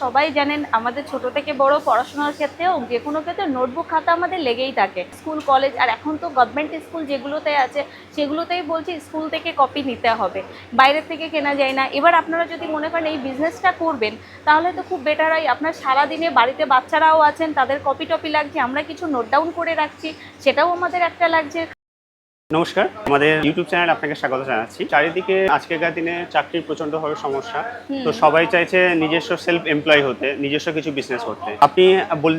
সবাই জানেন আমাদের ছোট থেকে বড় পড়াশোনার ক্ষেত্রেও যে কোনো ক্ষেত্রে নোটবুক খাতা আমাদের লেগেই থাকে। স্কুল কলেজ আর এখন তো গভর্নমেন্ট স্কুল যেগুলোতে আছে সেগুলোতেই বলছি স্কুল থেকে কপি নিতে হবে, বাইরের থেকে কেনা যায় না। এবার আপনারা যদি মনে করেন এই বিজনেসটা করবেন তাহলে তো খুব বেটার হয়। আপনার সারাদিনে বাড়িতে বাচ্চারাও আছেন, তাদের কপি টপি লাগছে, আমরা কিছু নোট ডাউন করে রাখছি, সেটাও আমাদের একটা লাগছে। নমস্কার, আমাদের ইউটিউব চ্যানেল আপনাকে স্বাগত জানাচ্ছি। চারিদিকে আজকের দিনে চাকরির প্রচন্ডভাবে সমস্যা, তো সবাই চাইছে নিজস্ব সেলফ এমপ্লয় হতে, নিজস্ব কিছু বিজনেস করতে। আপনি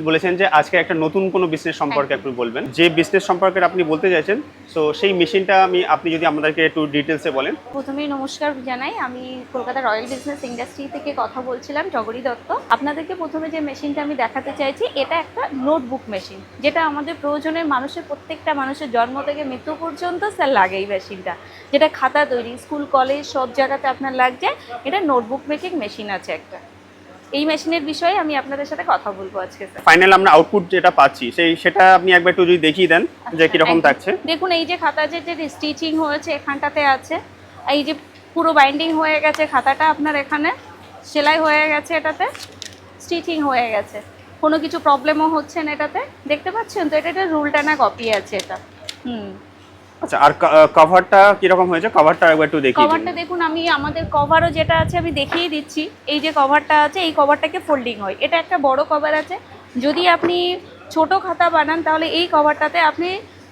বলেছেন যে আজকে একটা নতুন কোনো বিজনেস সম্পর্কে আপনি বলবেন, যে বিজনেস সম্পর্কে আপনি বলতে চাইছেন। তো সেই মেশিনটা আপনি যদি আমাদেরকে একটু ডিটেলসে বলেন। প্রথমেই নমস্কার জানাই, আমি কলকাতা রয়্যাল বিজনেস ইন্ডাস্ট্রি থেকে কথা বলছিলাম, টগরী দত্ত। আপনাদেরকে প্রথমে যে মেশিনটা আমি দেখাতে চাইছি এটা একটা নোটবুক মেশিন, যেটা আমাদের প্রয়োজনে মানুষের প্রত্যেকটা মানুষের জন্ম থেকে মৃত্যু পর্যন্ত স্যার লাগে এই মেশিনটা, যেটা খাতা তৈরি, স্কুল কলেজ সব জায়গাতে আপনার লাগছে। এটা নোটবুক মেকিং মেশিন আছে একটা। এই মেশিনের বিষয়ে আমি আপনাদের সাথে কথা বলবো আজকে স্যার। ফাইনাল আমরা আউটপুট যেটা পাচ্ছি সেটা আপনি একবার একটু যদি দেখিয়ে দেন যে কিরকম থাকছে। দেখুন এই যে খাতা যে স্টিচিং হয়েছে এখানটাতে আছে, এই যে পুরো বাইন্ডিং হয়ে গেছে খাতাটা, আপনার এখানে সেলাই হয়ে গেছে, এটাতে স্টিচিং হয়ে গেছে, কোনো কিছু প্রবলেমও হচ্ছে না এটাতে, দেখতে পাচ্ছেন তো? এটা রুল টানা কপি আছে এটা। আচ্ছা, আর কভারটা কিরকম হয়েছে? কভারটা একবার একটু দেখিয়ে দিন। কভারটা দেখুন, আমি আমাদের কভারও যেটা আছে আমি দেখিয়ে দিচ্ছি। এই যে কভারটা আছে, এই কভারটাকে ফোল্ডিং হয়, এটা একটা বড় কভার আছে। যদি আপনি ছোট খাতা বানান তাহলে এই কভারটাতে আপনি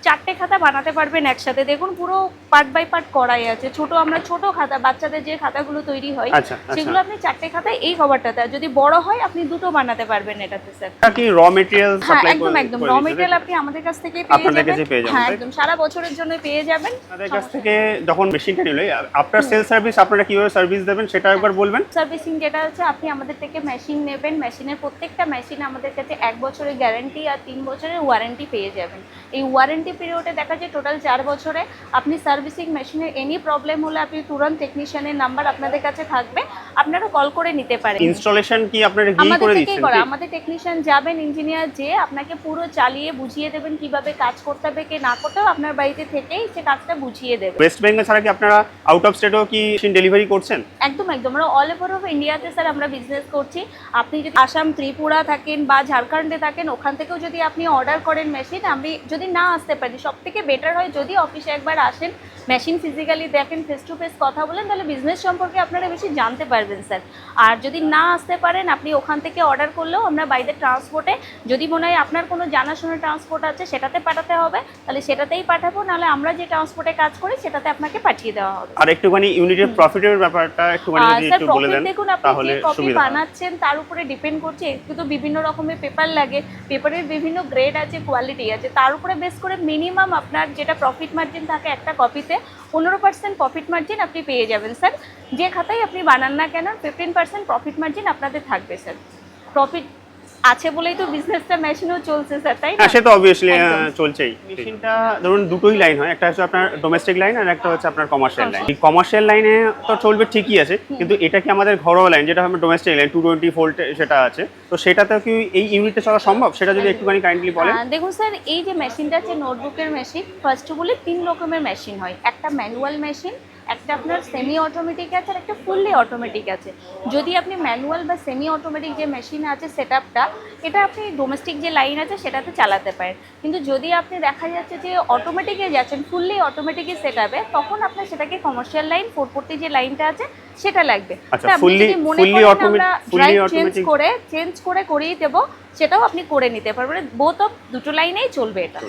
4টে খাতা বানাতে পারবেন একসাথে। দেখুন পুরো পার্ট বাই পার্ট করাই আছে। আমরা ছোট খাতা, বাচ্চাদের যে খাতাগুলো তৈরি হয় সেগুলো আপনি 4টে খাতায় এই কভারটাতে, আর যদি বড় হয় আপনি 2টো বানাতে পারবেন এটাতে স্যার। এটা কি র মেটেরিয়াল সাপ্লাই একদম একদম র মেটেরিয়াল আপনি আমাদের কাছ থেকে পেয়ে যাবেন। হ্যাঁ একদম, সারা বছরের জন্য পেয়ে যাবেন আমাদের কাছ থেকে। যখন মেশিনটা নিলে আফটার সেল সার্ভিস আপনারা কিভাবে সার্ভিস দেবেন সেটা একবার বলবেন। সার্ভিসিং যেটা হচ্ছে, আপনি আমাদের থেকে মেশিন নেবেন, মেশিনের প্রত্যেকটা মেশিন আমাদের কাছে 1 বছরের গ্যারান্টি আর 3 বছরের ওয়ারেন্টি পেয়ে যাবেন। এই ওয়ারেন্টি পিরিয়ডে দেখা যায় টোটাল 4 বছরে আপনি সার্ভিসিং মেশিনের এনি প্রবলেম হলে আপনি তুরন্ত টেকনিশিয়ানের নাম্বার আপনাদের কাছে থাকবে, আপনারা কল করে নিতে পারেন। ইনস্টলেশন কি আপনারা গিয়ে করে দিচ্ছেন? আমাদের টেকনিশিয়ান যাবেন, ইঞ্জিনিয়ার যে আপনাকে পুরো চালিয়ে বুঝিয়ে দেবেন কিভাবে কাজ করতে হবে কি না করতে হবে, আপনার বাড়িতে থেকেই সে কাজটা বুঝিয়ে দেবে। ওয়েস্ট বেঙ্গল ছাড়া কি আপনারা আউট অফ স্টেটও কি মেশিন ডেলিভারি করছেন? একদম একদম, আমরা অল ওভার অফ ইন্ডিয়াতে স্যার আমরা বিজনেস করছি। আপনি যদি আসাম, ত্রিপুরা থাকেন বা ঝাড়খণ্ডে থাকেন, ওখান থেকেও যদি আপনি অর্ডার করেন মেশিন, আমি যদি না আসতে পারি সবথেকে বেটার হয় যদি অফিসে একবার আসেন, মেশিন ফিজিক্যালি দেখেন, ফেস টু ফেস কথা বলেন, তাহলে বিজনেস সম্পর্কে আপনারা বেশি জানতে পারবেন স্যার। আর যদি না আসতে পারেন আপনি ওখান থেকে অর্ডার করলেও আমরা বাইরে ট্রান্সপোর্টে, যদি মনে হয় আপনার কোনো জানাশোনা ট্রান্সপোর্ট আছে সেটাতে পাঠাতে হবে তাহলে সেটাতেই পাঠাবো, নাহলে আমরা যে ট্রান্সপোর্টে কাজ করি সেটাতে আপনাকে পাঠিয়ে দেওয়া হবে। আর একটুখানি ইউনিটের প্রফিটের ব্যাপারটা একটুখানি যদি একটু বলে দেন তাহলে সুবিধা হয়। বানাচ্ছেন তার উপরে ডিপেন্ড করছে, একটু তো বিভিন্ন রকমের পেপার লাগে, পেপারের বিভিন্ন গ্রেড আছে, কোয়ালিটি আছে, তার উপরে বেস করে মিনিমাম আপনার যেটা প্রফিট মার্জিন থাকে একটা কপিতে 15% প্রফিট মার্জিন আপনি পেয়ে যাবেন স্যার। যে খাতায় আপনি বানান না কেন 15% প্রফিট মার্জিন আপনাদের থাকবে স্যার। প্রফিট আছে বলেই তো বিজনেসটা মেশিনও চলছে স্যার, তাই না? সে তো অবভিয়াসলি চলছেই। মেশিনটা ধরুন দুটোই লাইন হয়, একটা হচ্ছে আপনার ডোমেস্টিক লাইন আর একটা হচ্ছে আপনার কমার্শিয়াল লাইন। এই কমার্শিয়াল লাইনে তো চলবে ঠিকই আছে, কিন্তু এটা কি আমাদের ঘরোয়া লাইন যেটা হবে ডোমেস্টিক লাইন 220 ভোল্ট সেটা আছে, তো সেটাতে কি এই ইউনিটে চলা সম্ভব? সেটা যদি একটুখানি কাইন্ডলি বলেন। দেখুন স্যার, এই যে মেশিনটা আছে নোটবুকের মেশিন, ফার্স্ট অফ অল 3 রকমের মেশিন হয়। একটা ম্যানুয়াল মেশিন, একটা আপনার সেমি অটোমেটিক আছে, আর একটা ফুললি অটোমেটিক আছে। যদি আপনি ম্যানুয়াল বা সেমি অটোমেটিক যে মেশিন আছে সেটআপটা, এটা আপনি ডোমেস্টিক যে লাইন আছে সেটাতে চালাতে পারেন। কিন্তু যদি আপনি দেখা যাচ্ছে যে অটোমেটিকে যাচ্ছেন, ফুললি অটোমেটিকে সেটআপে, তখন আপনার সেটাকে কমার্শিয়াল লাইন 440 যে লাইনটা আছে সেটা লাগবে। চেঞ্জ করে করিয়ে দেবো, সেটাও আপনি করে নিতে পারবেন। বোথ অফ দুটো লাইনেই চলবে এটা।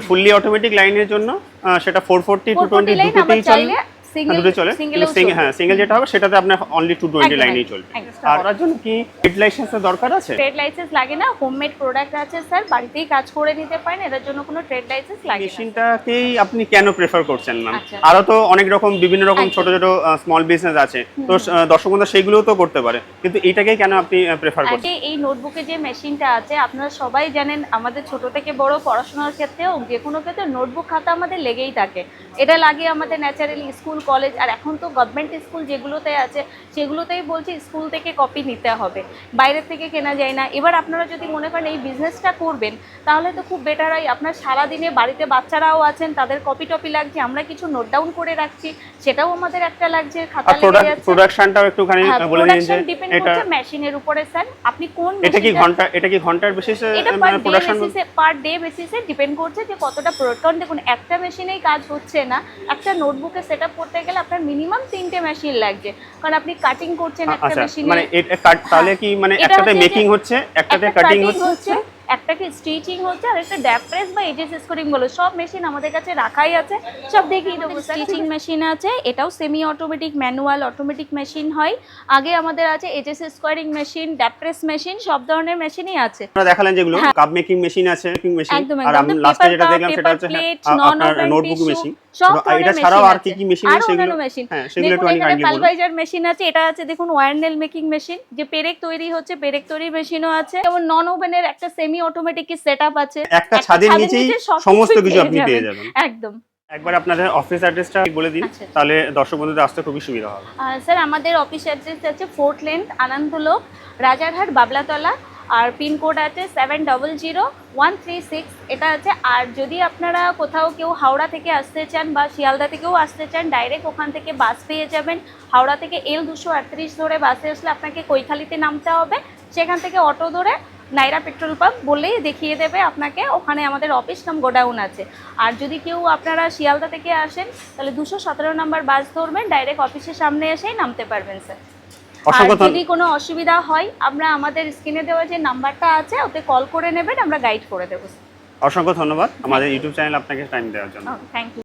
ফুললি অটোমেটিক লাইনের জন্য সেটা 440 220 দুটোতেই চলে, সিঙ্গেল যেটা হবে সেটাতে আপনার অনলি 220 লাইনেই চলবে। আর তার জন্য কি ট্রেড লাইসেন্সের দরকার আছে? ট্রেড লাইসেন্স লাগে না, হোমমেড প্রোডাক্ট আছে স্যার, বাড়িতেই কাজ করে নিতে পারেন, এর জন্য কোনো ট্রেড লাইসেন্স লাগে না। মেশিনটাকেই আপনি কেন প্রেফার করছেন ম্যাম? আরো তো অনেক রকম বিভিন্ন রকম ছোট ছোট স্মল বিজনেস আছে, তো দর্শক বন্ধু সেগুলোও তো করতে পারে, কিন্তু এটাকেই কেন আপনি প্রেফার করছেন? এই নোটবুকে যে মেশিনটা আছে আপনারা সবাই জানেন আমাদের ছোট থেকে বড় পড়াশোনার ক্ষেত্রেও যে কোনো ক্ষেত্রে নোটবুক খাতা আমাদের লেগেই থাকে। এটা লাগে আমাদের ন্যাচারালি স্কুল কলেজ, আর এখন তো গভর্নমেন্ট স্কুল যেগুলোতে আছে সেগুলোতেই বলছে স্কুল থেকে কপি নিতে হবে, বাইরের থেকে কেনা যায় না। এবার আপনারা যদি মনে করেন এই বিজনেসটা করবেন তাহলে তো খুব বেটার হয়, আপনার সারাদিনে বাড়িতে বাচ্চারাও আছেন, তাদের কপি টপি লাগছে, আমরা কিছু নোট ডাউন করে রাখছি, সেটাও আমাদের একটা লাগছে, খাতা আর লেগে যাচ্ছে। প্রোডাকশনটাও একটুখানি বলে দিন যে ডিপেন্ড এটা করছে মেশিনের উপরে স্যার, আপনি কোন এটা কি ঘন্টার বেসিসে মানে প্রোডাকশন পার ডে বেসিসে ডিপেন্ড করছে যে কতটা প্রোডাক্ট। কারণ দেখুন একটা মেশিনেই কাজ হচ্ছে না, একটা নোটবুকে সেটআপ করতে গেলে আপনার মিনিমাম 3টে মেশিন লাগছে, কারণ আপনি কাটিং করছেন একটা আচ্ছা মেশিনে, মানে তাহলে কি মানে এটা একটাতে হচ্ছে মেকিং যে হচ্ছে, একটাতে কাটিং হচ্ছে, একটাকে স্টিচিং হচ্ছে, আর একটা ড্যাপ প্রেস বা এজেস স্কোরিং বলো, সব মেশিন আমাদের কাছে রাখাই আছে, সব দেখিয়ে দেবো। স্টিচিং মেশিন আছে, এটাও semi automatic, manual, automatic machine হয়। আগে আমাদের আছে এজেস স্কোয়ারিং মেশিন, ড্যাপ প্রেস মেশিন, সব ধরনের মেশিনই আছে। আপনারা দেখালেন যেগুলো কাপ মেকিং মেশিন আছে, মেকিং মেশিন, একদম আর আমি লাস্টে যেটা দেখলাম সেটা হচ্ছে আপনার নোটবুক মেশিন। এটা ছাড়াও আর কি কি মেশিন আছে সেগুলো? হ্যাঁ, সেগুলো একটু কাইন্ডলি বলুন। পালভাইজার মেশিন আছে, এটা আছে দেখুন ওয়ারনেল মেকিং মেশিন, যে পেরেক তৈরি হচ্ছে, পেরেক তৈরি মেশিনও আছে। যেমন নন ওভেনের একটা সেমি অটোমেটিক সেটআপ আছে, একটা ছাদের নিচেই সমস্ত কিছু আপনি পেয়ে যাবেন। একদম। একবার আপনাদের অফিস অ্যাড্রেসটা বলে দিন, আচ্ছা। তাহলে দর্শক বন্ধুদের আসতে খুবই সুবিধা হবে। স্যার আমাদের অফিস অ্যাড্রেস আছে 4th লেন্থ, আনন্দলোক, রাজারহাট, বাবলাতলা, আর পিনকোড আছে 700136, এটা আছে। আর যদি আপনারা কোথাও কেউ হাওড়া থেকে আসতে চান বা শিয়ালদা থেকেও আসতে চান, ডাইরেক্ট ওখান থেকে বাস পেয়ে যাবেন। হাওড়া থেকে L238 ধরে বাসে আসলে আপনাকে কৈখালিতে নামতে হবে, সেখান থেকে অটো ধরে নাইরা পেট্রোল পাম্প বললেই দেখিয়ে দেবে আপনাকে, ওখানে আমাদের অফিস কাম গোডাউন আছে। আর যদি কেউ আপনারা শিয়ালদা থেকে আসেন তাহলে 217 নম্বর বাস ধরবেন, ডাইরেক্ট অফিসের সামনে এসেই নামতে পারবেন স্যার। আর যদি কোনো অসুবিধা হয় আমরা আমাদের স্ক্রিনে দেওয়া যে নাম্বারটা আছে ওতে কল করে নেবেন, আমরা গাইড করে দেবো। অসংখ্য ধন্যবাদ আমাদের ইউটিউব চ্যানেল আপনাকে টাইম দেওয়ার জন্য। Thank you.